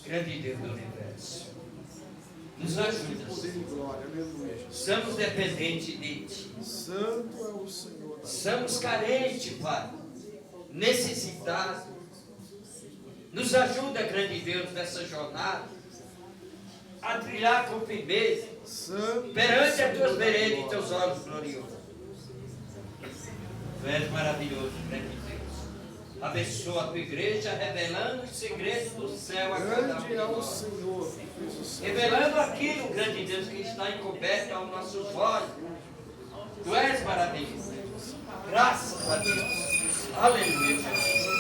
Grande Deus do universo, nos ajuda. Somos dependentes de Ti. Santo é o Senhor. Somos carentes, Pai, necessitados. Nos ajuda, grande Deus, nessa jornada, a trilhar com firmeza, perante as Tuas veredas e Teus olhos gloriosos. Tu és maravilhoso, grande Deus. Abençoa a Tua igreja, revelando os segredos do céu a cada um de nós. Revelando aquilo, grande Deus, que está encoberto aos nossos olhos. Tu és maravilhoso. Graças a Deus. Aleluia, Jesus.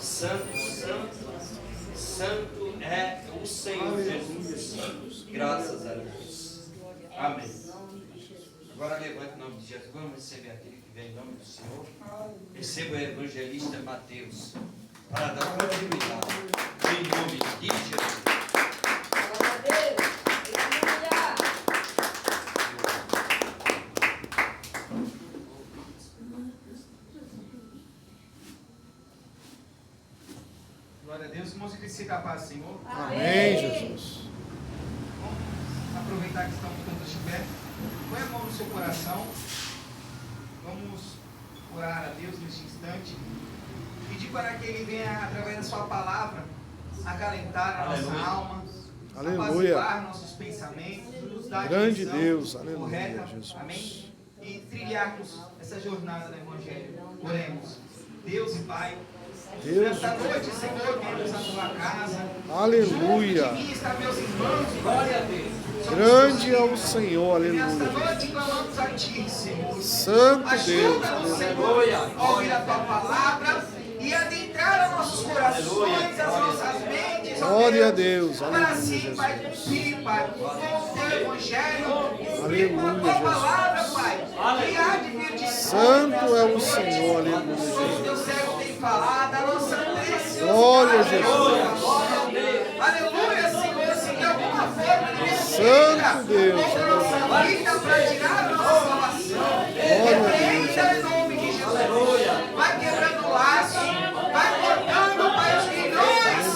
Santo, santo, santo é o Senhor Jesus. Graças a Deus. Amém. Agora levante o nome de Jesus. Vamos receber aquele que vem em nome do Senhor. Receba o evangelista Mateus para dar continuidade. Em nome de Jesus. Glória a Deus. Glória a Deus. Irmãos, que se capaz, Senhor. Amém, Jesus. Vamos aproveitar que estamos todos de pé. Põe a mão no seu coração. Vamos orar a Deus neste instante. Pedir para que Ele venha, através da sua palavra, acalentar a nossa alma, Aleluia. apaziguar nossos pensamentos, nos dar a Grande direção Deus, aleluia, correta. Jesus. Amém? E trilharmos essa jornada do Evangelho. Oremos. Deus e Pai, Deus. nesta noite, Senhor, viemos à tua casa. Aleluia. Junto de mim estão meus irmãos, glória a Deus. Grande é o Senhor, Nesta aleluia. noite clamamos a Ti, Senhor. Santo Deus, Ajuda-nos, Senhor, Aleluia. a ouvir a Tua palavra e adentrar os nossos corações, as nossas mentes, ó Glória a Deus, para aleluia, assim, Pai, Jesus. cumprir, Pai, com o Teu Evangelho, Aleluia, com a Tua Jesus. palavra, Pai, que há de vir de Santo é o Senhor, aleluia, como o Jesus. Teu servo tem falado, a nossa preciosidade. Glória a Jesus. Aleluia, Senhor, se de alguma forma ele Santo Deus, contra a nossa vida para tirar a nossa salvação. Repreenda em nome de Jesus. Vai quebrando laços, vai cortando, Pai, os grilhões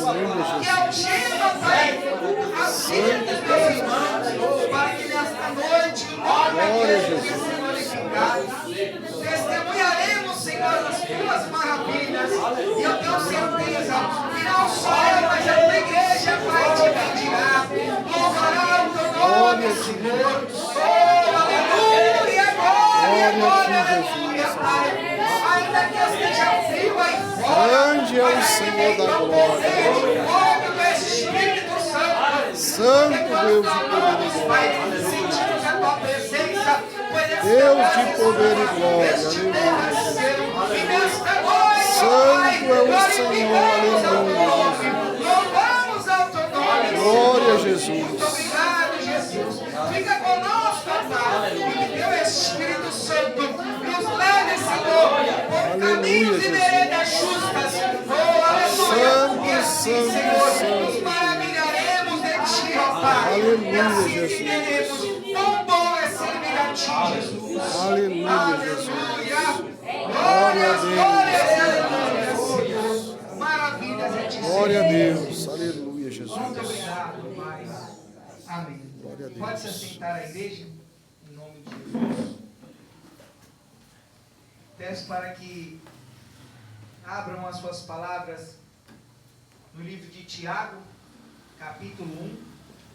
que algemam, Pai, a vida dos meus irmãos, para que nesta noite o nome de Jesus venha ser glorificado. Testemunharemos, Senhor, das Tuas maravilhas, e eu tenho certeza que não só eu, mas a Tua igreja vai te bendigar. Louvará o Teu nome, Senhor. Oh, aleluia, glória, glória, aleluia, Pai. Ainda que esteja frio aí fora, Grande é o Senhor da glória. fogo do Espírito Santo. Santo Deus de Clamamos, poder e Pai, glória. sentimos a Tua presença. Deus de poder e glória, aleluia. E nesta noite, Santo é o Senhor, aleluia. Louvamos ao Teu nome. Glória a Jesus. Muito obrigado, Jesus. Fica conosco, Pai. E que Teu Espírito Santo nos leve, Senhor, por caminhos e veredas justas. Oh, aleluia. E assim, Senhor, nos maravilharemos de Ti, ó Pai. Aleluia, E assim Jesus. viveremos. Quão bom é servir a Ti, Jesus. Aleluia, Jesus. Glórias, glórias, aleluia. Maravilhas é Ti, Glória a Senhor. Deus. Aleluia, Jesus. Muito obrigado, Pai. Amém. Glória a Deus. Pode se assentar a igreja, em nome de Jesus. Peço para que abram as suas palavras no livro de Tiago, capítulo 1.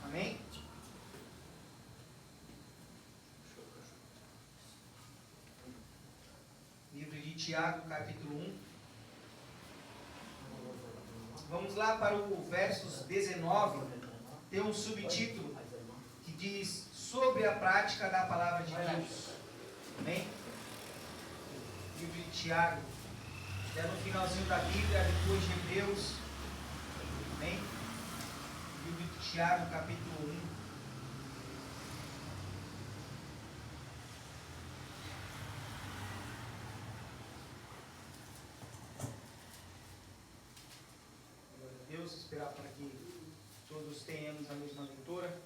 Amém? Livro de Tiago, capítulo 1. Vamos lá para o versos 19. Tem um subtítulo que diz sobre a prática da palavra de Deus. Amém? Livro de Tiago. É no finalzinho da Bíblia, depois de Hebreus. Amém? Livro de Tiago, capítulo 1. Deus, esperar para que todos tenhamos a mesma leitura.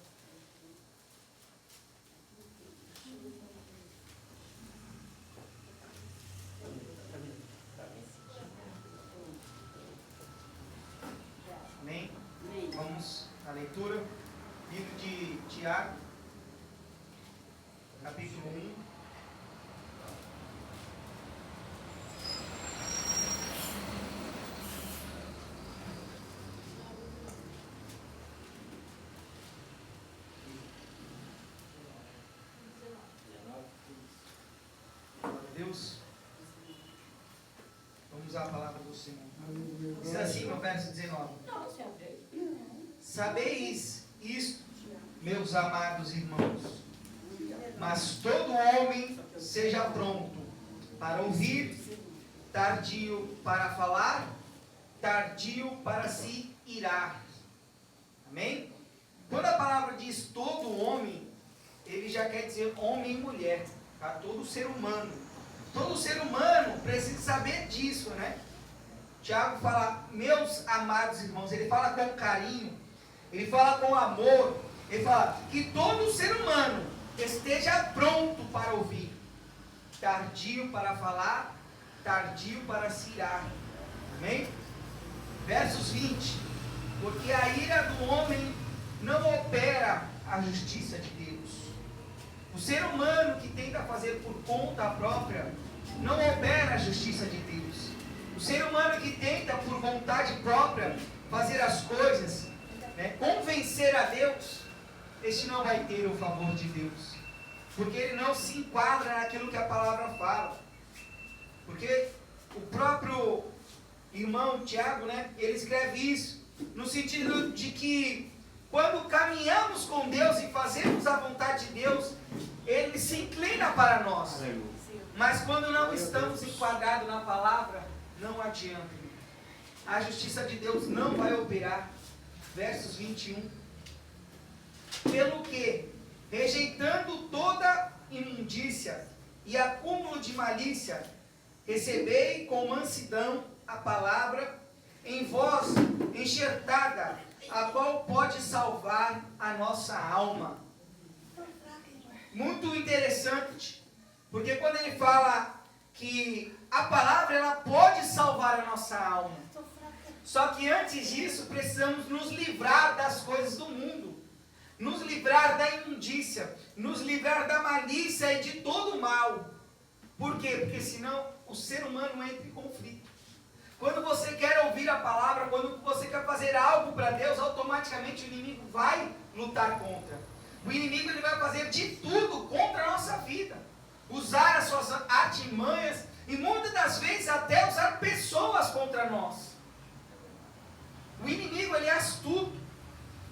Amém? Vamos à leitura. Livro de Tiago, capítulo 1. Deus, vamos à palavra do Senhor. Diz assim no verso 19: Sabeis isto, meus amados irmãos, mas todo homem seja pronto para ouvir, tardio para falar, tardio para se irar. Amém? Quando a palavra diz todo homem, ele já quer dizer homem e mulher, tá? Todo ser humano. Todo ser humano precisa saber disso, né? Tiago fala, meus amados irmãos, ele fala com carinho, ele fala com amor, ele fala que todo ser humano esteja pronto para ouvir, tardio para falar, tardio para se irar. Amém? Versos 20: porque a ira do homem não opera a justiça de Deus. O ser humano que tenta fazer por conta própria não opera a justiça de Deus. O ser humano que tenta por vontade própria fazer as coisas, né, convencer a Deus, este não vai ter o favor de Deus, porque ele não se enquadra naquilo que a palavra fala. Porque o próprio irmão Tiago, né, ele escreve isso no sentido de que quando caminhamos com Deus e fazemos a vontade de Deus, Ele se inclina para nós. Mas quando não estamos enquadrados na palavra, não adianta. A justiça de Deus não vai operar. Versos 21. Pelo que, rejeitando toda imundícia e acúmulo de malícia, recebei com mansidão a palavra em vós enxertada, a qual pode salvar a nossa alma. Muito interessante, porque quando ele fala que a palavra ela pode salvar a nossa alma, só que antes disso precisamos nos livrar das coisas do mundo, nos livrar da imundícia, nos livrar da malícia e de todo o mal. Por quê? Porque senão o ser humano entra em conflito. Quando você quer ouvir a palavra, quando você quer fazer algo para Deus, automaticamente o inimigo vai lutar contra. O inimigo ele vai fazer de tudo contra a nossa vida. Usar as suas artimanhas e muitas das vezes até usar pessoas contra nós. O inimigo ele é astuto.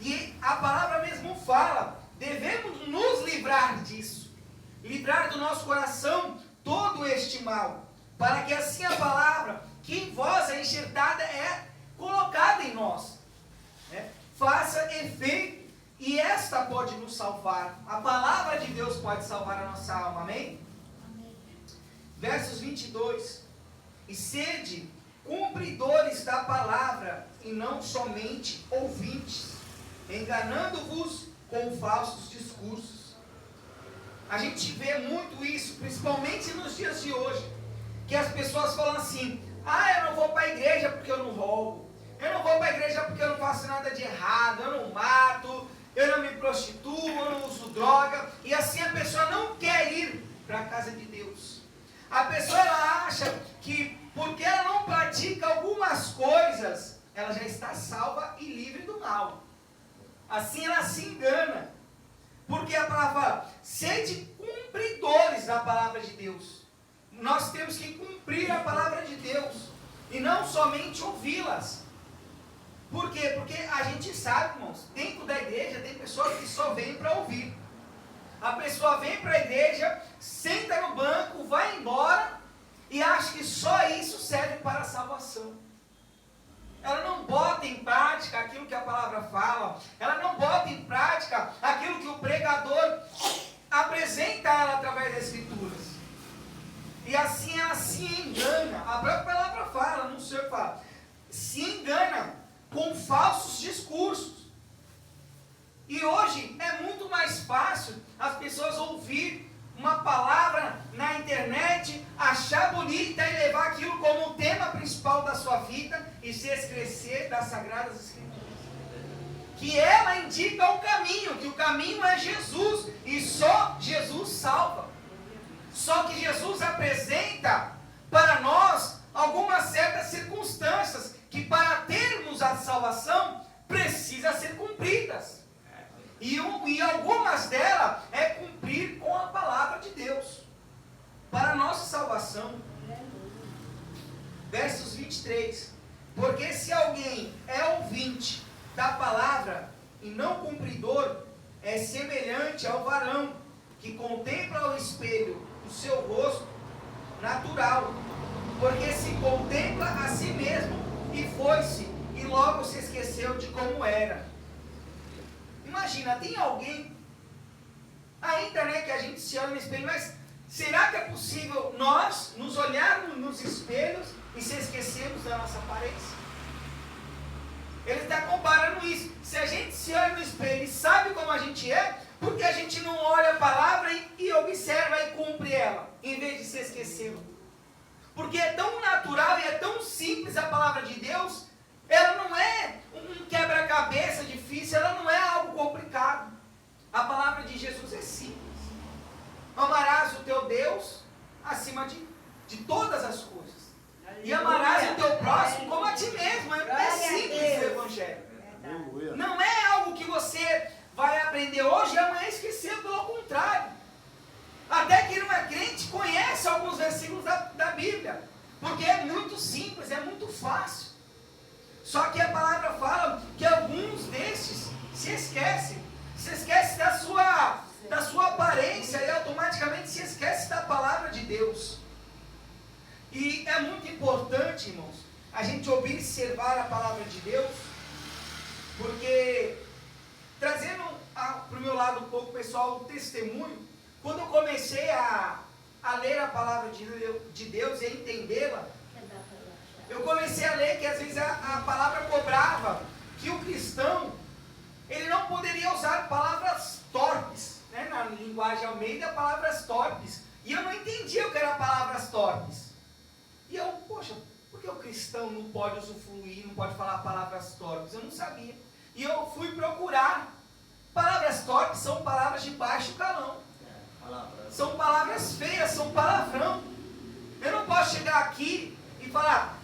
E a palavra mesmo fala, devemos nos livrar disso. Livrar do nosso coração todo este mal. Para que assim a palavra que em vós é enxertada é colocada em nós, né, faça efeito, e esta pode nos salvar. A palavra de Deus pode salvar a nossa alma, amém? Amém. Versos 22: e sede cumpridores da palavra, e não somente ouvintes, enganando-vos com falsos discursos. A gente vê muito isso, principalmente nos dias de hoje, que as pessoas falam assim, eu não vou para a igreja porque eu não roubo, eu não vou para a igreja porque eu não faço nada de errado, eu não mato, eu não me prostituo, eu não uso droga, e assim a pessoa não quer ir para a casa de Deus. A pessoa ela acha que porque ela não pratica algumas coisas, ela já está salva e livre do mal. Assim ela se engana, porque a palavra fala, sede cumpridores da palavra de Deus. Nós temos que cumprir a palavra de Deus e não somente ouvi-las. Por quê? Porque a gente sabe, irmãos, dentro da igreja tem pessoas que só vêm para ouvir. A pessoa vem para a igreja, senta no banco, vai embora e acha que só isso serve para a salvação. Ela não bota em prática aquilo que a palavra fala, ela não bota em prática aquilo que o pregador apresenta a ela através das Escrituras. E assim ela se engana. A própria palavra fala, não sei o que fala. Se engana com falsos discursos. E hoje é muito mais fácil as pessoas ouvir uma palavra na internet, achar bonita e levar aquilo como o tema principal da sua vida e se esquecer das Sagradas Escrituras. que ela indica o caminho, que o caminho é Jesus, e só Jesus salva. Só que Jesus apresenta para nós algumas certas circunstâncias que para termos a salvação precisa ser cumpridas. E algumas delas é cumprir com a palavra de Deus. Para a nossa salvação. Versos 23. Porque se alguém é ouvinte da palavra e não cumpridor, é semelhante ao varão que contempla o espelho do seu rosto natural, porque se contempla a si mesmo e foi-se, e logo se esqueceu de como era. Imagina, tem alguém ainda, né, que a gente se olha no espelho, mas será que é possível nós nos olharmos nos espelhos e se esquecermos da nossa aparência? Ele está comparando isso. Se a gente se olha no espelho e sabe como a gente é, porque a gente não olha a palavra e observa e cumpre ela, em vez de se esquecer. Porque é tão natural e é tão simples a palavra de Deus, ela não é um quebra-cabeça difícil, ela não é algo complicado. A palavra de Jesus é simples. Amarás o teu Deus acima de todas as coisas. E amarás o teu próximo como a ti mesmo. É simples o Evangelho. Não é algo que você vai aprender hoje e amanhã esquecer, pelo contrário. Até quem não é crente conhece alguns versículos da Bíblia. Porque é muito simples, é muito fácil. Só que a palavra fala que alguns destes se esquecem. Se esquece da sua aparência e automaticamente se esquece da palavra de Deus. E é muito importante, irmãos, a gente observar a palavra de Deus, porque, trazendo para o meu lado um pouco, pessoal, o testemunho, quando eu comecei a ler a palavra de Deus e a entendê-la, eu comecei a ler que às vezes a palavra cobrava que o cristão, ele não poderia usar palavras torpes, né? Na linguagem Almeida, palavras torpes. E eu não entendia o que eram palavras torpes. E eu, poxa, por que o cristão não pode usufruir, não pode falar palavras torpes? Eu não sabia. E eu fui procurar. Palavras torpes são palavras de baixo calão. São palavras feias, são palavrão. Eu não posso chegar aqui e falar,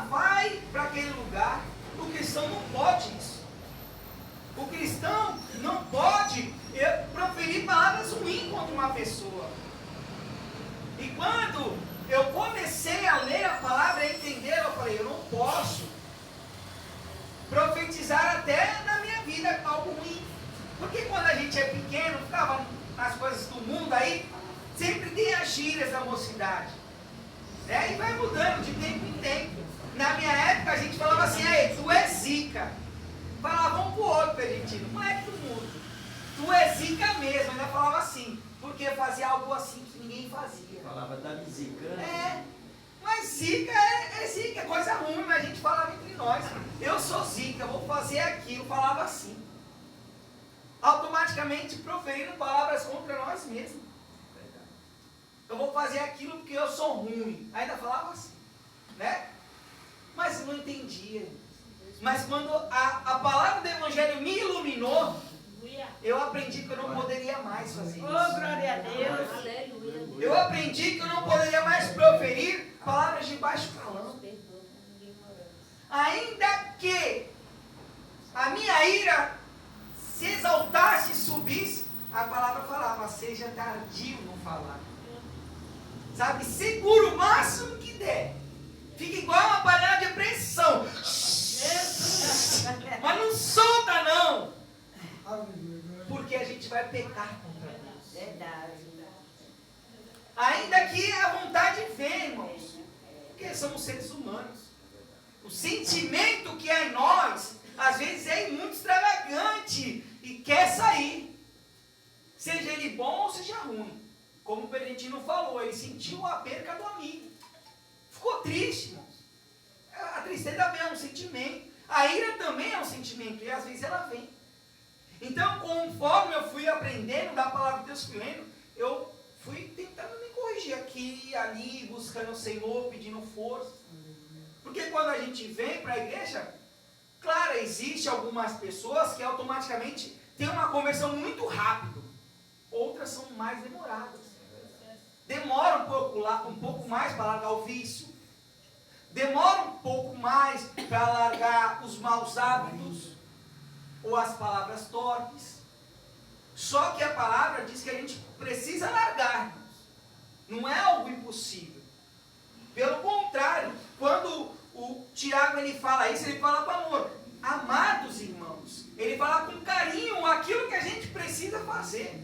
vai para aquele lugar. O cristão não pode isso. O cristão não pode proferir palavras ruins contra uma pessoa. E quando eu comecei a ler a palavra e entender, eu falei, eu não posso profetizar até na minha vida algo ruim. Porque quando a gente é pequeno, ficava nas coisas do mundo aí, sempre tem as gírias da mocidade. Né? E vai mudando de tempo em tempo. Na minha época a gente falava assim, tu é zica. Falava um pro outro, Pergentino, moleque do mundo. Tu é zica mesmo, ainda falava assim, porque fazia algo assim que ninguém fazia. Falava da zica. Mas zica é zica, é coisa ruim, mas a gente falava entre nós. Eu sou zica, eu vou fazer aquilo, falava assim. Automaticamente proferindo palavras contra nós mesmos. Eu vou fazer aquilo porque eu sou ruim. Ainda falava assim, né? Mas eu não entendia. Mas quando a palavra do Evangelho me iluminou, eu aprendi que eu não poderia mais fazer isso. Oh, glória a Deus. Eu aprendi que eu não poderia mais proferir palavras de baixo calão. Ainda que a minha ira se exaltasse e subisse, a palavra falava, seja tardio no falar. Sabe, segura o máximo que der. Fica igual uma panela de pressão. Mas não solta não. Porque a gente vai pecar contra Deus. Verdade. Ainda que a vontade venha, irmãos. Porque somos seres humanos. O sentimento que é em nós, às vezes é muito extravagante e quer sair. Seja ele bom ou seja ruim. Como o Pergentino falou, ele sentiu a perca do amigo. Ficou triste, irmãos. A tristeza também é um sentimento. A ira também é um sentimento. E às vezes ela vem. Então, conforme eu fui aprendendo da palavra de Deus, fui lendo, eu fui tentando me corrigir aqui e ali, buscando o Senhor, pedindo força. Porque quando a gente vem para a igreja, Claro, existe algumas pessoas que automaticamente têm uma conversão muito rápido. Outras são mais demoradas. Demora um pouco mais para largar o vício. Demora um pouco mais para largar os maus hábitos ou as palavras torpes. Só que a palavra diz que a gente precisa largar. Não é algo impossível. Pelo contrário, quando o Tiago ele fala isso, ele fala com amor. Amados irmãos, ele fala com carinho aquilo que a gente precisa fazer.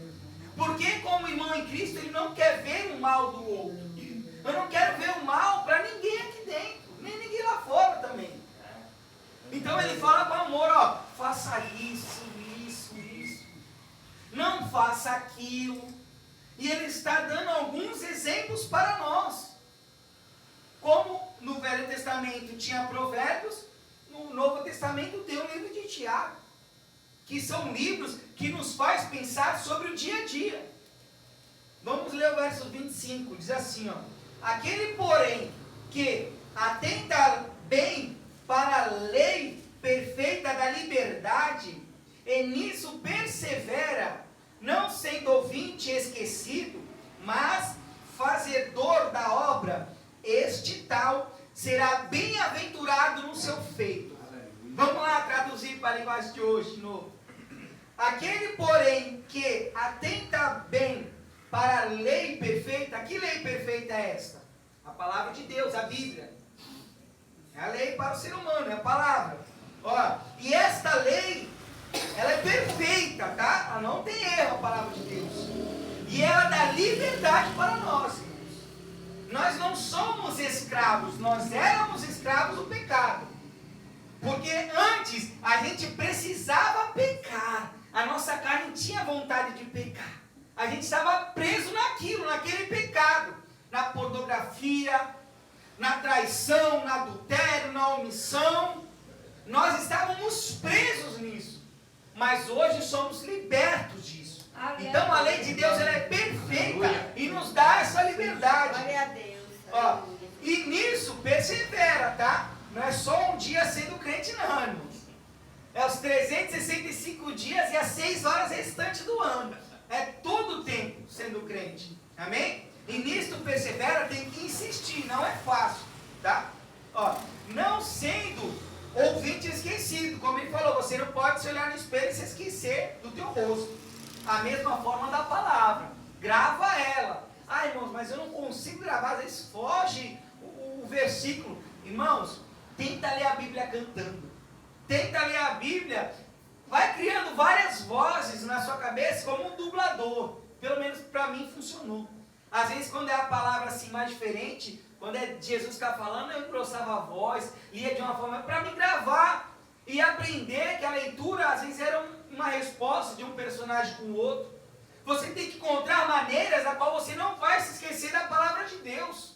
Porque como irmão em Cristo, ele não quer ver o mal do outro. Eu não quero ver o mal para ninguém aqui dentro, nem ninguém lá fora também. Então ele fala com amor, ó, faça isso. Não faça aquilo. E ele está dando alguns exemplos para nós. Como no Velho Testamento tinha provérbios, no Novo Testamento tem o livro de Tiago, que são livros que nos faz pensar sobre o dia a dia. Vamos ler o verso 25, diz assim, ó: aquele, porém, que atenta bem para a lei perfeita da liberdade, e nisso persevera, não sendo ouvinte esquecido, mas fazedor da obra, este tal será bem-aventurado no seu feito. Vamos lá traduzir para a linguagem de hoje de novo. Aquele, porém, que atenta bem para a lei perfeita. Que lei perfeita é esta? A palavra de Deus, a Bíblia. É a lei para o ser humano, é a palavra. Ó, e esta lei, ela é perfeita, tá? Ela não tem erro, a palavra de Deus. E ela dá liberdade para nós. Nós não somos escravos, nós éramos escravos do pecado. Porque antes a gente precisava pecar. A nossa carne tinha vontade de pecar. A gente estava preso naquilo, naquele pecado. Na pornografia, na traição, no adultério, na omissão. Nós estávamos presos nisso. Mas hoje somos libertos disso. Então a lei de Deus ela é perfeita e nos dá essa liberdade. Glória a Deus. Ó, e nisso persevera, tá? Não é só um dia sendo crente, não, irmãos. É os 365 dias e as 6 horas restantes do ano. É todo o tempo sendo crente. Amém? E nisso persevera, tem que insistir, não é fácil, tá? Ó, não sendo ouvinte esquecido, como ele falou, você não pode se olhar no espelho e se esquecer do teu rosto. A mesma forma da palavra. Grava ela. Ah, irmãos, mas eu não consigo gravar, às vezes foge o versículo. Irmãos, tenta ler a Bíblia cantando. Tenta ler a Bíblia, vai criando várias vozes na sua cabeça como um dublador. Pelo menos para mim funcionou. Às vezes quando é a palavra assim mais diferente, quando é Jesus que está falando, eu engrossava a voz, lia de uma forma para me gravar e aprender que a leitura às vezes era uma resposta de um personagem com o outro. Você tem que encontrar maneiras na qual você não vai se esquecer da palavra de Deus.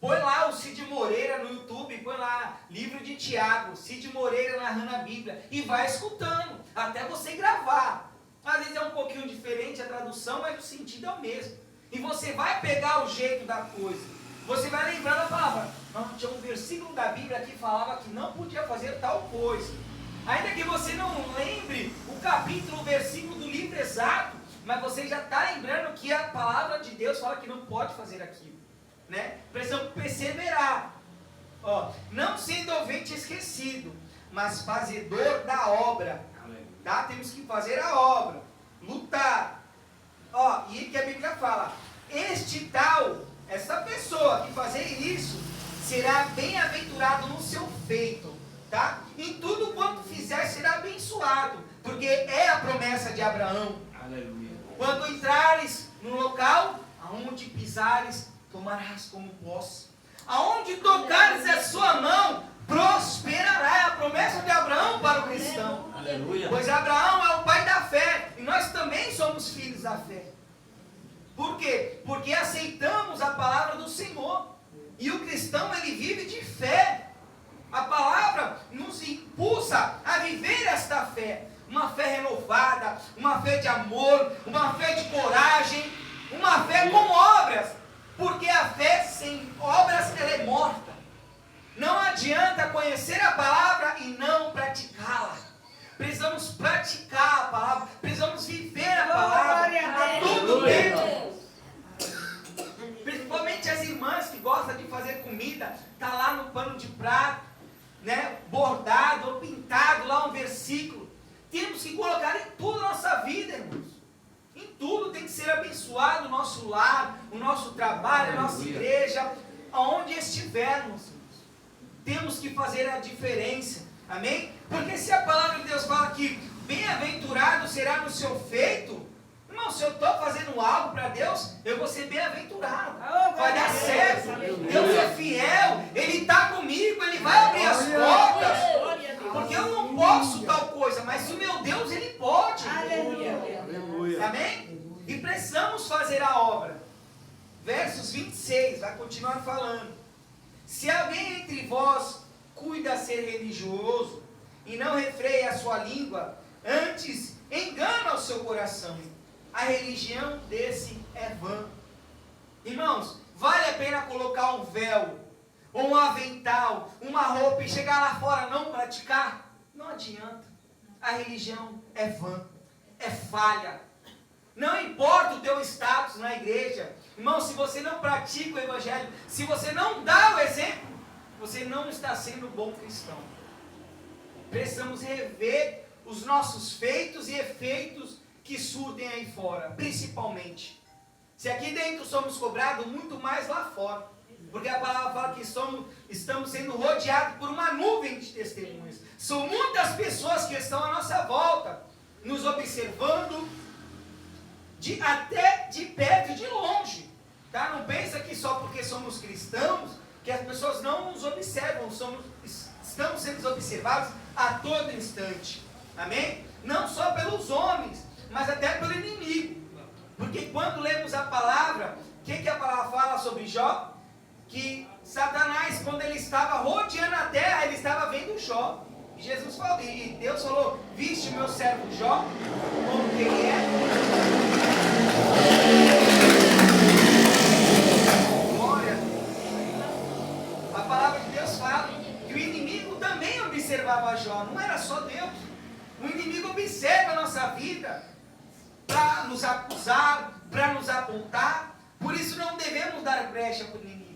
Põe lá o Cid Moreira no YouTube, põe lá livro de Tiago, Cid Moreira narrando a Bíblia e vai escutando até você gravar. Às vezes é um pouquinho diferente a tradução, mas o sentido é o mesmo. E você vai pegar o jeito da coisa. Você vai lembrar da palavra. Não, tinha um versículo da Bíblia que falava que não podia fazer tal coisa. Ainda que você não lembre o capítulo, o versículo do livro exato, mas você já está lembrando que a palavra de Deus fala que não pode fazer aquilo. Né? Precisamos perseverar. Ó, não sendo ouvinte esquecido, mas fazedor da obra. Tá? Temos que fazer a obra. Lutar. Ó, e que a Bíblia fala, este tal, essa pessoa que fazer isso, será bem-aventurado no seu feito, tá? Em tudo quanto fizer será abençoado, porque é a promessa de Abraão. Aleluia. Quando entrares no local, aonde pisares, tomarás como posse. Aonde tocares a sua mão, prosperará. É a promessa de Abraão para o cristão. Aleluia. Pois Abraão é o pai da fé. E nós também somos filhos da fé. Por quê? Porque aceitamos a palavra do Senhor. E o cristão, ele vive de fé. A palavra nos impulsa a viver esta fé. Uma fé renovada, uma fé de amor, uma fé de coragem, uma fé com obras. Porque a fé sem obras, ela é morta. Não adianta conhecer a palavra e não praticá-la. Precisamos praticar a palavra, precisamos viver a palavra a todo tempo. Principalmente as irmãs que gostam de fazer comida, tá lá no pano de prato, né, bordado ou pintado lá um versículo. Temos que colocar em tudo a nossa vida, irmãos. Em tudo tem que ser abençoado o nosso lar, o nosso trabalho, a nossa igreja, aonde estivermos. Temos que fazer a diferença. Amém? Porque se a palavra de Deus fala que bem-aventurado será no seu feito, irmão, se eu estou fazendo algo para Deus, eu vou ser bem-aventurado. Vai dar certo. Deus é fiel. Ele está comigo. Ele vai abrir as portas. Porque eu não posso tal coisa, mas o meu Deus, Ele pode. Aleluia. Amém? E precisamos fazer a obra. Versos 26, vai continuar falando. Se alguém entre vós cuida ser religioso e não refreia a sua língua, antes engana o seu coração, a religião desse é vã. Irmãos, vale a pena colocar um véu, ou um avental, uma roupa e chegar lá fora não praticar? Não adianta. A religião é vã, é falha. Não importa o teu status na igreja. Irmão, se você não pratica o evangelho, se você não dá o exemplo, você não está sendo bom cristão. Precisamos rever os nossos feitos e efeitos que surtem aí fora, principalmente. Se aqui dentro somos cobrados, muito mais lá fora. Porque a palavra fala que estamos sendo rodeados por uma nuvem de testemunhas. São muitas pessoas que estão à nossa volta, nos observando, até de perto e de longe. Tá? Não pensa que só porque somos cristãos, que as pessoas não nos observam, estamos sendo observados a todo instante. Amém? Não só pelos homens, mas até pelo inimigo. Porque quando lemos a palavra, o que a palavra fala sobre Jó? Que Satanás, quando ele estava rodeando a terra, ele estava vendo Jó. E Jesus falou, e Deus falou: viste o meu servo Jó, como que ele é? Glória. A palavra de Deus fala que o inimigo também observava Jó, não era só Deus. O inimigo observa a nossa vida para nos acusar, para nos apontar. Por isso não devemos dar brecha para o inimigo.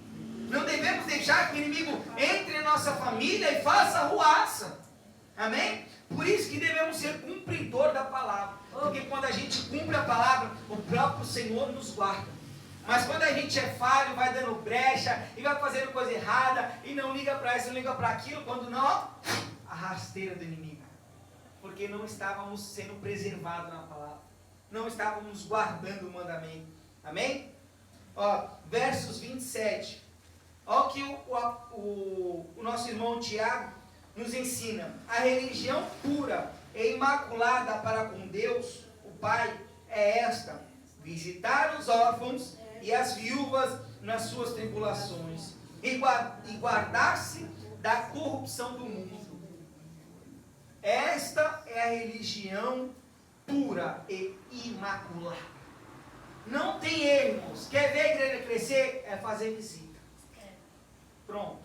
Não devemos deixar que o inimigo entre em nossa família e faça ruaça. Amém? Por isso que devemos ser cumpridor da palavra. Porque quando a gente cumpre a palavra, o próprio Senhor nos guarda. Mas quando a gente é falho, vai dando brecha e vai fazendo coisa errada e não liga para isso, não liga para aquilo, quando não, a rasteira do inimigo. Porque não estávamos sendo preservados na palavra. Não estávamos guardando o mandamento. Amém? Ó, versos 27. Olha o que o nosso irmão Tiago nos ensina. A religião pura e imaculada para com Deus, o Pai, é esta: visitar os órfãos e as viúvas nas suas tribulações e guardar-se da corrupção do mundo. Esta é a religião pura e imaculada. Não tem erro, irmãos. Quer ver a igreja crescer? É fazer visita. Pronto.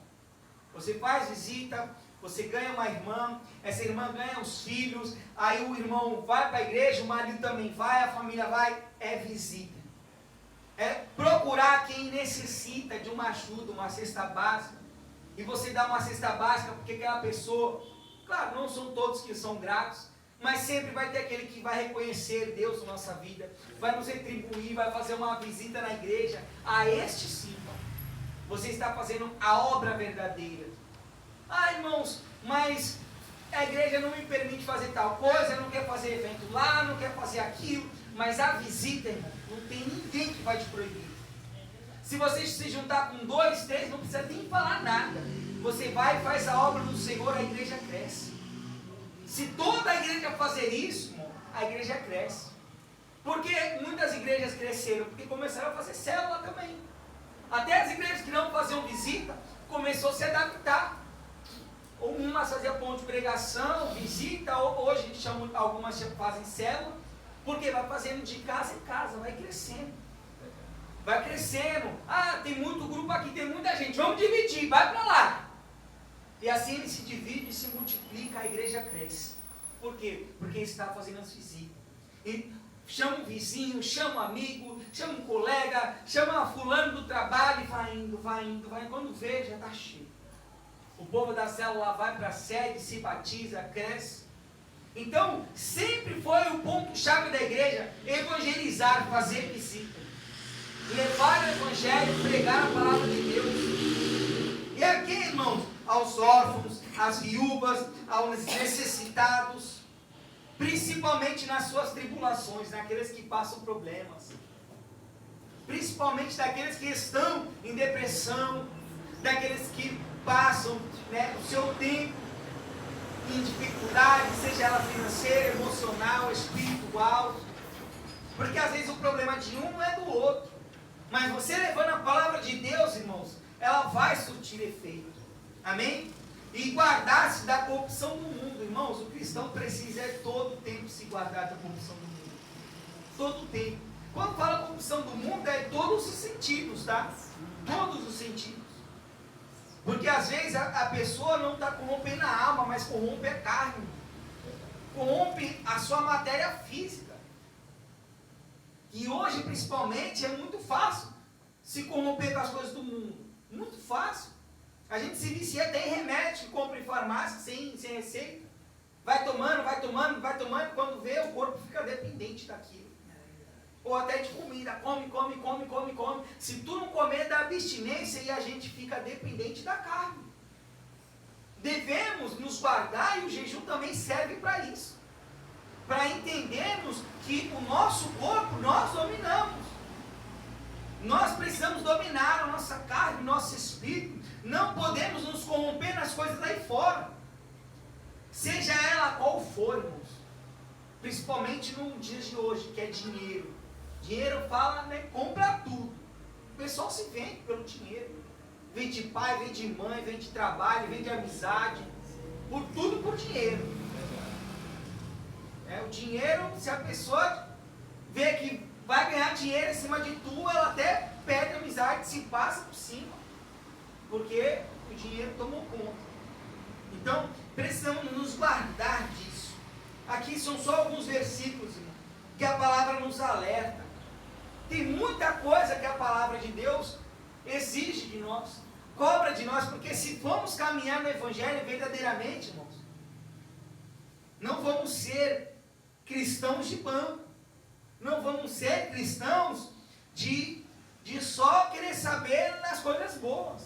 Você faz visita, você ganha uma irmã, essa irmã ganha os filhos, aí o irmão vai para a igreja, o marido também vai, a família vai, é visita. É procurar quem necessita de uma ajuda, uma cesta básica, e você dá uma cesta básica porque aquela pessoa, claro, não são todos que são gratos, mas sempre vai ter aquele que vai reconhecer Deus na nossa vida, vai nos retribuir, vai fazer uma visita na igreja. A este sim, você está fazendo a obra verdadeira. Ah, irmãos, mas a igreja não me permite fazer tal coisa, não quer fazer evento lá, não quer fazer aquilo. Mas a visita, irmão, não tem ninguém que vai te proibir. Se você se juntar com 2, 3, não precisa nem falar nada. Você vai e faz a obra do Senhor, a igreja cresce. Se toda a igreja fazer isso, irmão, a igreja cresce. Porque muitas igrejas cresceram, porque começaram a fazer célula também. Até as igrejas que não faziam visita, começou a se adaptar. Umas faziam ponto de pregação, visita, hoje a gente chama, algumas fazem célula, porque vai fazendo de casa em casa, vai crescendo. Vai crescendo. Ah, tem muito grupo aqui, tem muita gente, vamos dividir, vai para lá. E assim ele se divide, se multiplica, a igreja cresce. Por quê? Porque ele está fazendo as visitas. E chama um vizinho, chama um amigo, chama um colega, chama fulano do trabalho e vai indo, vai indo, vai indo. Quando vê, já está cheio. O povo da célula vai para a sede, se batiza, cresce. Então, sempre foi o ponto-chave da igreja evangelizar, fazer visita. Levar o evangelho, pregar a palavra de Deus. E aqui, irmãos, aos órfãos, às viúvas, aos necessitados, principalmente nas suas tribulações, naqueles que passam problemas, principalmente daqueles que estão em depressão, daqueles que passam, né, o seu tempo em dificuldade, seja ela financeira, emocional, espiritual, porque às vezes o problema de um não é do outro, mas você levando a palavra de Deus, irmãos, ela vai surtir efeito, amém? E guardar-se da corrupção do mundo, irmãos. O cristão precisa todo o tempo se guardar da corrupção do mundo, todo o tempo. Quando fala corrupção do mundo, é todos os sentidos, tá? Todos os sentidos. Porque às vezes a pessoa não está corrompendo a alma, mas corrompe a carne, corrompe a sua matéria física. E hoje, principalmente, é muito fácil se corromper com as coisas do mundo. Muito fácil. A gente se vicia até em remédio que compra em farmácia sem receita. Vai tomando, vai tomando, vai tomando. Quando vê, o corpo fica dependente daquilo. Ou até de comida. Come, come, come, come, come. Se tu não comer, dá abstinência e a gente fica dependente da carne. Devemos nos guardar e o jejum também serve para isso. Para entendermos que o nosso corpo nós dominamos. Nós precisamos dominar a nossa carne, o nosso espírito. Não podemos nos corromper nas coisas aí fora. Seja ela qual for, irmãos. Principalmente no dia de hoje, que é dinheiro. Dinheiro fala, né? Compra tudo. O pessoal se vende pelo dinheiro. Vende pai, vende mãe, vende trabalho, vende amizade. Por tudo por dinheiro. O dinheiro, se a pessoa vê que vai ganhar dinheiro em cima de tu, ela até perde a amizade, se passa por cima, porque o dinheiro tomou conta. Então, precisamos nos guardar disso. Aqui são só alguns versículos, irmão, que a palavra nos alerta. Tem muita coisa que a palavra de Deus exige de nós, cobra de nós, porque se formos caminhar no Evangelho verdadeiramente, irmãos, não vamos ser cristãos de banco. Não vamos ser cristãos de só querer saber nas coisas boas.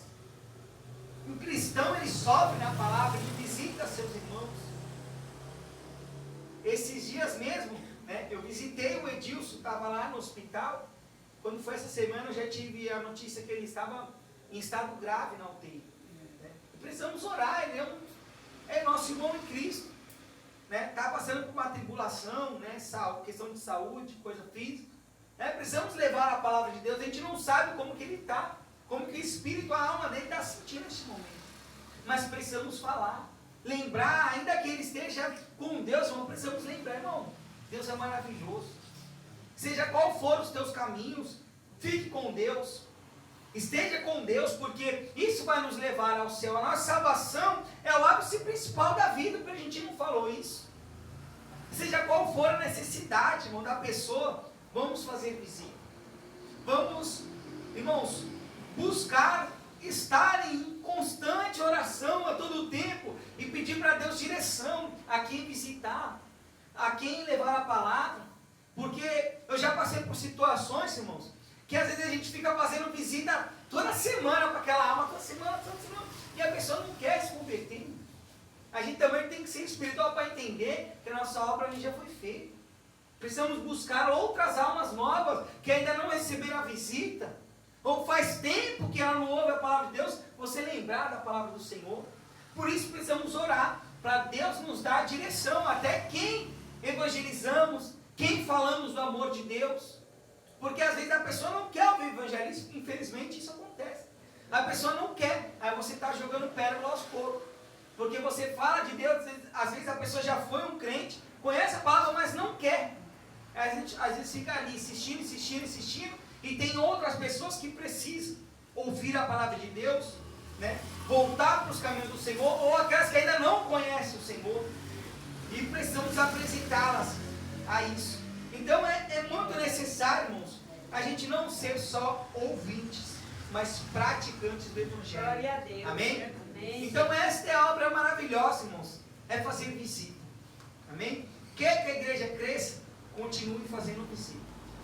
O cristão, ele sofre na palavra, ele visita seus irmãos. Esses dias mesmo, né, eu visitei o Edilson, estava lá no hospital. Quando foi essa semana, eu já tive a notícia que ele estava em estado grave na UTI. Né? Precisamos orar, ele é nosso irmão em Cristo. Está passando por uma tribulação, né, questão de saúde, coisa física. Precisamos levar a palavra de Deus. A gente não sabe como que ele está, como que o espírito, a alma dele está sentindo neste momento. Mas precisamos falar, lembrar, ainda que ele esteja com Deus, irmão, precisamos lembrar, irmão, Deus é maravilhoso. Seja qual for os teus caminhos, fique com Deus. Esteja com Deus, porque isso vai nos levar ao céu. A nossa salvação é o ápice principal da vida, porque a gente não falou isso. Seja qual for a necessidade, irmão, da pessoa, vamos fazer visita. Vamos, irmãos, buscar estar em constante oração a todo tempo e pedir para Deus direção a quem visitar, a quem levar a palavra. Porque eu já passei por situações, irmãos, que às vezes a gente fica fazendo visita toda semana para aquela alma, toda semana, e a pessoa não quer se converter. A gente também tem que ser espiritual para entender que a nossa obra ali já foi feita. Precisamos buscar outras almas novas que ainda não receberam a visita, ou faz tempo que ela não ouve a palavra de Deus, você lembrar da palavra do Senhor. Por isso precisamos orar, para Deus nos dar a direção, até quem evangelizamos, quem falamos do amor de Deus. Porque às vezes a pessoa não quer ouvir o evangelho, infelizmente isso acontece. A pessoa não quer, aí você está jogando pérola aos poucos. Porque você fala de Deus, às vezes a pessoa já foi um crente, conhece a palavra, mas não quer. A gente às vezes fica ali insistindo, e tem outras pessoas que precisam ouvir a palavra de Deus. né, voltar para os caminhos do Senhor, ou aquelas que ainda não conhecem o Senhor, e precisamos apresentá-las a isso. Então é muito necessário, irmãos, a gente não ser só ouvintes, mas praticantes do Evangelho. Glória a Deus. Amém? Amém. Então esta é a obra maravilhosa, irmãos, é fazer visita. Amém? Quer que a igreja cresça? Continue fazendo visita.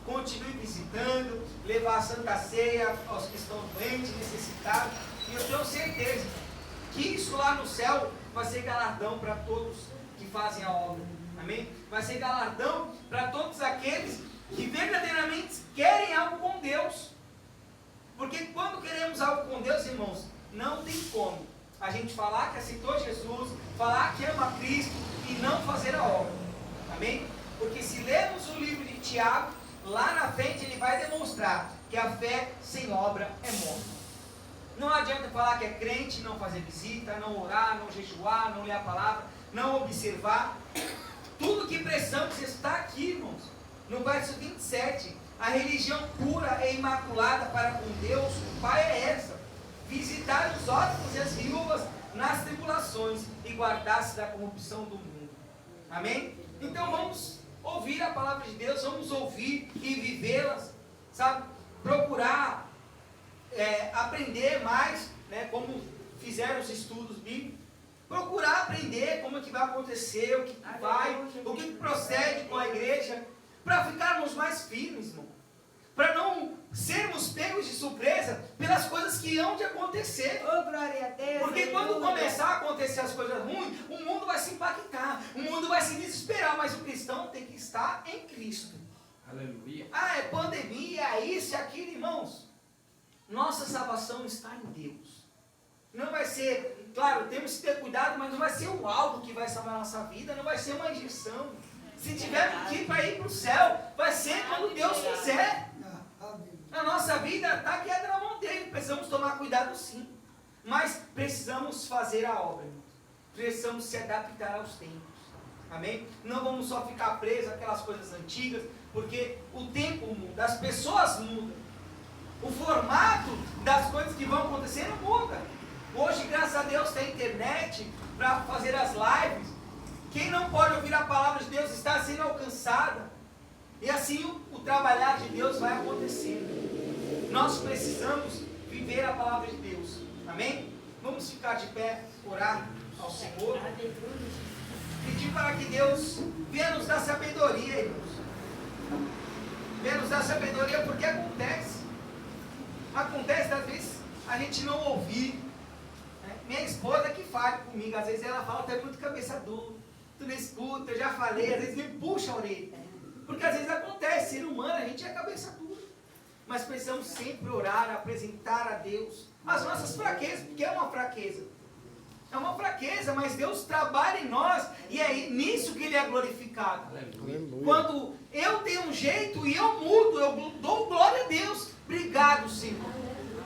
Continue visitando, levar a Santa Ceia aos que estão doentes, necessitados. E eu tenho certeza que isso lá no céu vai ser galardão para todos que fazem a obra. Amém? Vai ser galardão para todos aqueles que verdadeiramente querem algo com Deus. Porque quando queremos algo com Deus, irmãos, não tem como a gente falar que aceitou Jesus, falar que ama Cristo e não fazer a obra. Amém? Porque se lermos o livro de Tiago, lá na frente ele vai demonstrar que a fé sem obra é morta. Não adianta falar que é crente, não fazer visita, não orar, não jejuar, não ler a palavra, não observar. Tudo que precisamos está aqui, irmãos. No verso 27, a religião pura e imaculada para com Deus, o Pai, é essa: visitar os órfãos e as viúvas nas tribulações e guardar-se da corrupção do mundo. Amém? Então vamos ouvir a palavra de Deus, vamos ouvir e vivê-las, sabe? Procurar aprender mais, né, como fizeram os estudos bíblicos. Procurar aprender como é que vai acontecer, o que procede com a igreja, para ficarmos mais firmes, irmão. Para não sermos pegos de surpresa pelas coisas que hão de acontecer. Oh, glória a Deus. Porque quando começar a acontecer as coisas ruins, o mundo vai se impactar, o mundo vai se desesperar, mas o cristão tem que estar em Cristo. Aleluia. Ah, é pandemia, é isso, é aquilo, irmãos. Nossa salvação está em Deus. Não vai ser, claro, temos que ter cuidado, mas não vai ser o algo que vai salvar a nossa vida, não vai ser uma injeção. Se tiver que ir para ir para o céu, vai ser quando Deus quiser. A nossa vida está queda na mão dele, precisamos tomar cuidado sim. Mas precisamos fazer a obra, irmãos. Precisamos se adaptar aos tempos. Amém? Não vamos só ficar presos àquelas coisas antigas, porque o tempo muda, as pessoas mudam. O formato das coisas que vão acontecendo muda. Hoje, graças a Deus, tem internet para fazer as lives. Quem não pode ouvir a palavra de Deus está sendo alcançada. E assim o trabalhar de Deus vai acontecendo. Nós precisamos viver a palavra de Deus. Amém? Vamos ficar de pé, orar ao Senhor. Pedir para que Deus venha nos dar sabedoria, irmãos. Venha nos dar sabedoria, porque acontece. Acontece, às vezes, a gente não ouvir. Minha esposa que fala comigo, às vezes ela fala até muito cabeça dura. Tu não escuta, eu já falei, às vezes me puxa a orelha. Porque às vezes acontece, ser humano, a gente é cabeça dura. Mas precisamos sempre orar, apresentar a Deus as nossas fraquezas, porque é uma fraqueza. É uma fraqueza, mas Deus trabalha em nós e é nisso que Ele é glorificado. Aleluia. Quando eu tenho um jeito e eu mudo, eu dou glória a Deus. Obrigado, Senhor.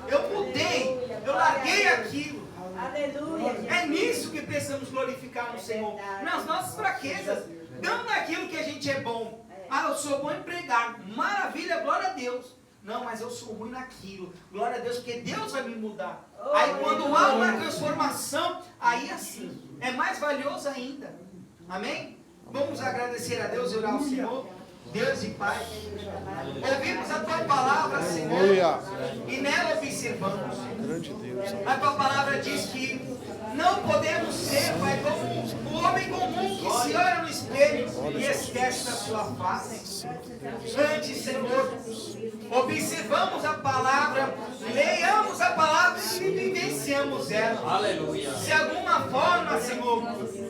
Eu mudei, eu larguei aquilo. Aleluia. É nisso que precisamos glorificar no Senhor. Nas nossas fraquezas. Não naquilo que a gente é bom. Ah, eu sou bom em pregar. Maravilha, glória a Deus. Não, mas eu sou ruim naquilo. Glória a Deus, porque Deus vai me mudar. Aí quando há uma transformação, aí assim, é mais valioso ainda. Amém? Vamos agradecer a Deus e orar ao Senhor. Deus e Pai, ouvimos a Tua palavra, Senhor, e nela observamos. Grande Deus. A Tua palavra diz que não podemos ser, Pai, como o homem comum que se olha no espelho e esquece da sua face. Antes, Senhor, observamos a palavra, leiamos a palavra e vivenciamos ela. Aleluia. Se alguma forma, Senhor,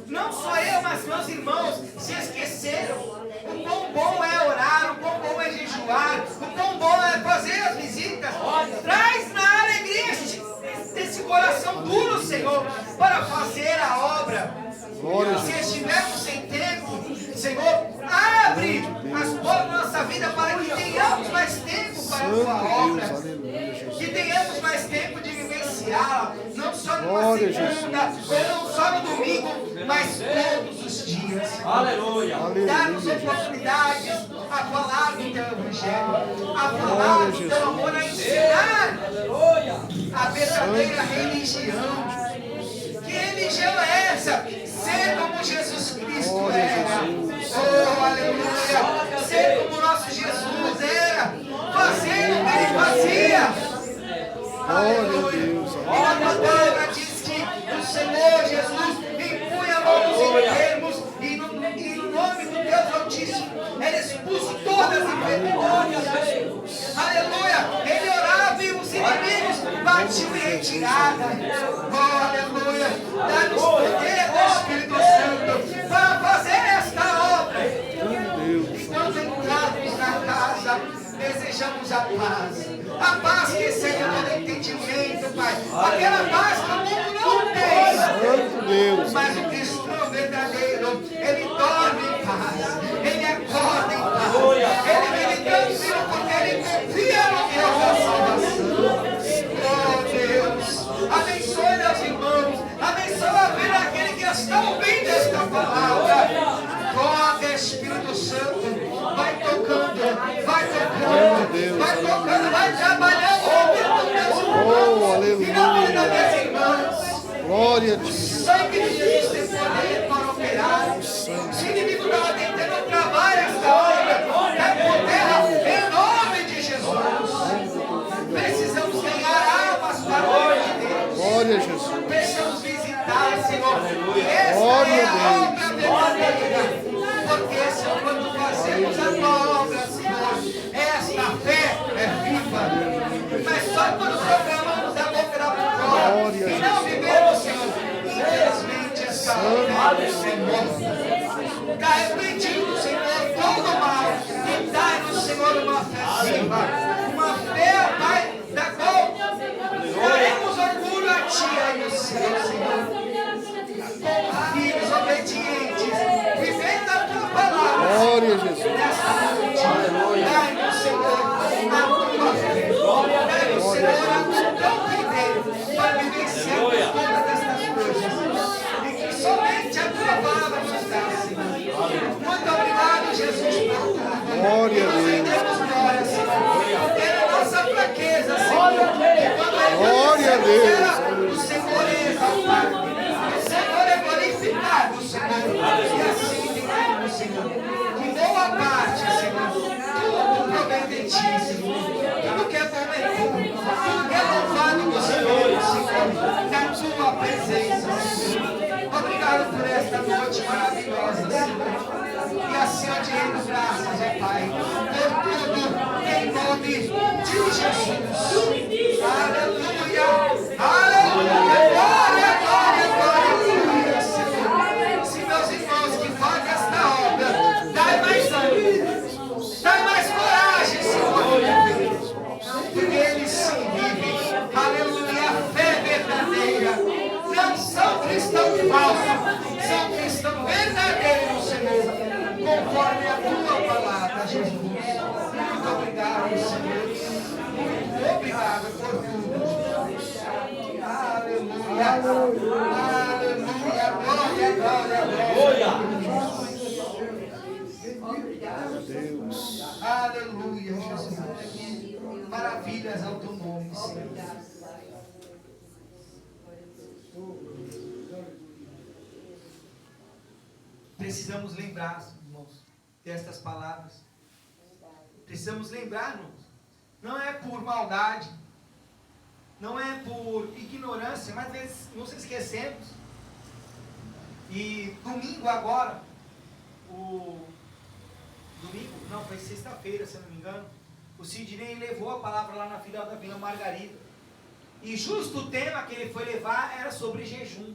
não só eu, mas meus irmãos se esqueceram o quão bom é orar, o quão bom é jejuar, o quão bom é fazer as visitas, traz na alegria desse coração duro, Senhor, para fazer a obra. Se estivermos sem tempo, Senhor, abre as portas da nossa vida para que tenhamos mais tempo para a Tua obra, que tenhamos mais tempo de vivenciá-la, não só numa segunda, ou não só no domingo, mas todos os dias. dia, Senhor. Aleluia. Dá-nos oportunidades a falar do Teu Evangelho, a falar do Teu amor, a ensinar a verdadeira religião. Que religião é essa? Ser como Jesus Cristo era. Oh, aleluia. Ser como nosso Jesus era. Fazer o que Ele fazia. Aleluia. E na palavra diz que o Senhor Jesus impunha a mão nos enfermos e no nome do Deus Altíssimo Ele expulsa todas as enfermidades. Aleluia. Ele orava e os inimigos batiam em retirada. Oh, aleluia. Dá-nos poder do Espírito Santo para fazer esta obra. Estamos entrados na casa, desejamos a paz. A paz que excede todo entendimento, Pai. Aquela paz que o mundo não tem. Mas o cristão verdadeiro, ele dorme em paz. Ele acorda em paz. Ele vive tranquilo porque ele confia no Deus da salvação. Oh, Deus. Abençoe meus irmãos. Abençoe a vida daquele que está ouvindo esta palavra. Toca, Espírito Santo. Vai tocando. Vai tocando. Vai tocando. Vai trabalhando. Oh, aleluia. E na vida das irmãs. Glória a Ti. Sangue de Jesus tem poder para operar. Se o inimigo estava tentando travar esta obra, cai por terra em nome de Jesus. Precisamos ganhar almas para o nome de Deus. Glória a Jesus. Precisamos visitar, Senhor. Esta Glória é a a Deus. obra verdadeira. Porque, Senhor, quando fazemos a tua obra, Senhor, esta fé é viva. Mas só quando proclamamos a boca da prova e não vivemos, Senhor, infelizmente esta fé é morta. Está repreendido, Senhor, todo o mal e dai-nos, Senhor, uma fé viva. Uma fé, Pai, da qual daremos orgulho a Ti aí no céu, Senhor. Como filhos obedientes, vivendo a Tua palavra. Glória a Jesus. Nesta noite, dai-nos, Senhor, a Tua fé. Dai-nos, Senhor, a Tua poder para vivenciarmos todas estas coisas. E que somente a Tua palavra nos dá, Senhor. Muito obrigado, Jesus, por tudo. Glória a Nós Deus. rendemos glória, Senhor. Porque na nossa fraqueza, Senhor, e quando Glória a Deus. o Senhor é exaltado. O Senhor é glorificado, Senhor. E assim declaramos, Senhor, que boa parte, Senhor, tudo provém de Ti, Senhor. Tudo que é bom é Tu. Tudo que é louvado do Senhor, Senhor, na Tua presença, Senhor. Obrigado por esta noite maravilhosa, Senhor. E assim eu te rendo graças, ó Pai, por tudo, em nome de Jesus. Aleluia, aleluia, glória, glória, glória, glória, Senhor. Se meus irmãos que fazem esta obra, dai mais ânimo, dai mais coragem, Senhor, porque eles sim vivem, aleluia, a fé verdadeira. Não são cristãos falsos, são cristãos verdadeiros, Senhor. Conforme a Tua palavra, Jesus. Muito obrigado, Senhor. Muito obrigado por tudo. Aleluia. Aleluia. Glória, glória, glória. Aleluia, Jesus. Maravilhas ao Teu nome, Senhor. Precisamos lembrar, irmãos, destas palavras. Precisamos lembrar-nos. Não é por maldade, não é por ignorância, mas às vezes nos esquecemos. E domingo agora, foi sexta-feira, se eu não me engano, o Sidney levou a palavra lá na fila da Vila Margarida. E justo o tema que ele foi levar era sobre jejum.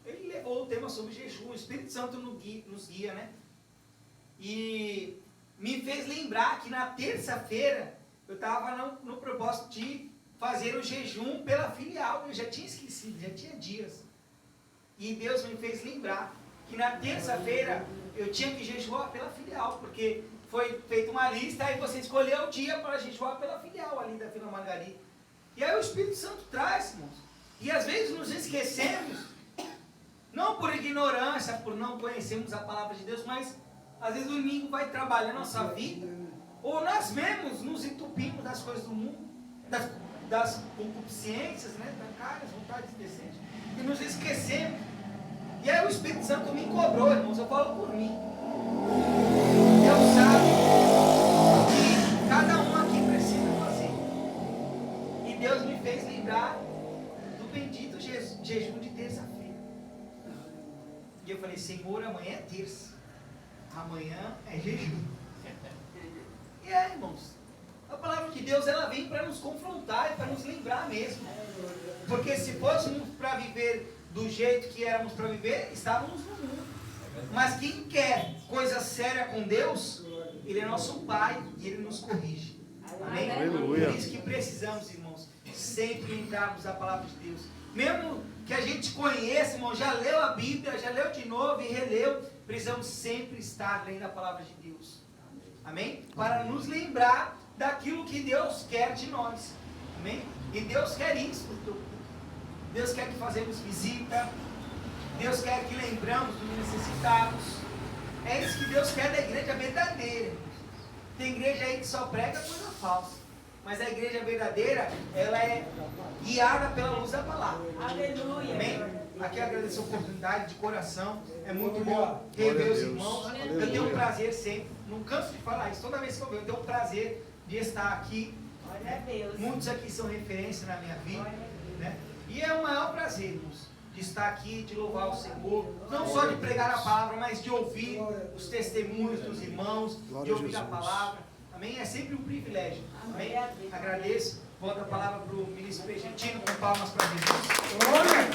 Ele levou o tema sobre jejum, o Espírito Santo nos guia, né? E me fez lembrar que na terça-feira eu estava no propósito de fazer o jejum pela filial. Eu já tinha esquecido, já tinha dias. E Deus me fez lembrar que na terça-feira eu tinha que jejuar pela filial, porque foi feita uma lista e você escolheu o dia para jejuar pela filial ali da Vila Margarida. E aí o Espírito Santo traz, irmãos. E às vezes nos esquecemos Não por ignorância, por não conhecermos a palavra de Deus, mas às vezes o inimigo vai trabalhar na nossa vida, ou nós mesmos nos entupimos das coisas do mundo, das concupiscências, né, da carne, das vontades decentes, e nos esquecemos. E aí o Espírito Santo me cobrou, irmãos, eu falo por mim. Deus sabe que cada um aqui precisa fazer. E Deus me fez lembrar do bendito jejum de terça-feira. E eu falei, Senhor, amanhã é terça. Amanhã é jejum. E é, irmãos, a palavra de Deus, ela vem para nos confrontar e para nos lembrar mesmo. Porque se fôssemos para viver do jeito que éramos para viver, estávamos no mundo. Mas quem quer coisa séria com Deus, Ele é nosso Pai e Ele nos corrige. Amém? Aleluia. Por isso que precisamos, irmãos, sempre lembrarmos a palavra de Deus. Mesmo que a gente conheça, irmão, já leu a Bíblia, já leu de novo e releu, precisamos sempre estar lendo a palavra de Deus. Amém? Para nos lembrar daquilo que Deus quer de nós. Amém? E Deus quer isso. Deus quer que fazemos visita. Deus quer que lembramos dos necessitados. É isso que Deus quer da igreja verdadeira. Tem igreja aí que só prega coisa falsa. Mas a igreja verdadeira, ela é guiada pela luz da palavra. Aleluia. Amém? Aqui eu agradeço a oportunidade de coração. É muito bom rever os irmãos. Eu tenho um prazer sempre. Não canso de falar isso. Toda vez que eu venho, eu tenho um prazer de estar aqui. Glória a Deus. Muitos aqui são referência na minha vida, né? E é o maior prazer, irmãos, de estar aqui, de louvar o Senhor, não só de pregar a palavra, mas de ouvir os testemunhos dos irmãos, de ouvir a palavra. Amém? É sempre um privilégio. Amém? Agradeço. Volto a palavra para o ministro Pergentino com palmas para Jesus. Glória.